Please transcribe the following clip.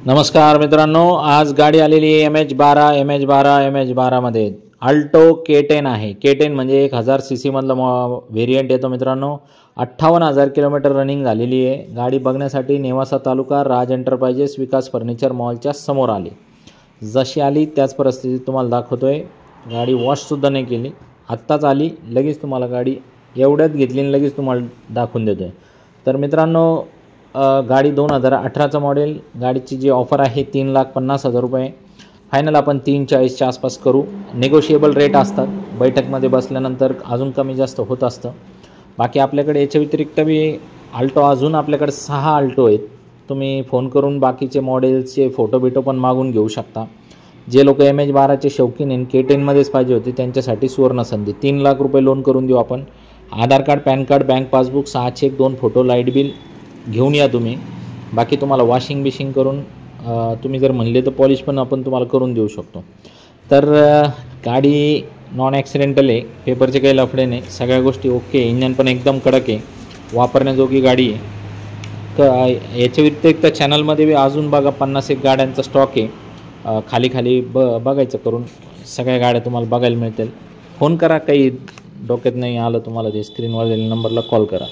नमस्कार मित्रांनो, आज गाडी आलेली आहे MH12 मध्ये अल्टो K10 आहे। K10 म्हणजे 1000 सीसी मधलं व्हेरिएंट येतो मित्रांनो। 58,000 किलोमीटर रनिंग झालेली आहे। गाडी बघण्यासाठी नेवासा तालुका राज एंटरप्राइजेस विकास फर्निचर मॉलच्या समोर आली। जशी आली त्याच परिस्थितीत तुम्हाला दाखवतोय। गाडी वॉश सुद्धा नाही केली, आत्ताच आली, लगेच तुम्हाला गाडी एवढ्यात घेतली आणि लगेच तुम्हाला दाखवून देतोय। तर मित्रांनो, गाडी 2018चं मॉडेल। गाडीची जी ऑफर आहे 3,50,000 रुपये। फायनल आपण 340च्या आसपास करू। नेगोशिएबल रेट असतात, बैठकमध्ये बसल्यानंतर अजून कमी जास्त होत असतं। बाकी आपल्याकडे याच्या व्यतिरिक्त बी अल्टो अजून आपल्याकडे 6 अल्टो आहेत। तुम्ही फोन करून बाकीचे मॉडेल्सचे फोटो पण मागून घेऊ शकता। जे लोक MH12चे शौकीन आणि K10 मध्येच पाहिजे होते त्यांच्यासाठी सुवर्ण संधी। 3 लाख रुपये लोन करून देऊ आपण। Aadhaar card, pan card, bank passbook, 6 cheque, 2 photo, light bill घेऊन या तुम्ही। बाकी तुम्हाला वॉशिंग करून तुम्ही जर म्हणले तर पॉलिश पण आपण तुम्हाला करून देऊ शकतो। तर गाडी नॉन ॲक्सिडेंटल आहे, पेपरचे काही लफडे नाही, सगळ्या गोष्टी ओके। इंजन पण एकदम कडक आहे, वापरण्याजोगी गाडी आहे। तर याच्या व्यतिरिक्त चॅनलमध्ये बी अजून बघा 50 गाड्यांचा स्टॉक आहे। खाली बघायचं करून सगळ्या गाड्या तुम्हाला बघायला मिळतील। फोन करा, काही डोक्यात नाही आलं तुम्हाला ते स्क्रीनवर दिलेल्या नंबरला कॉल करा।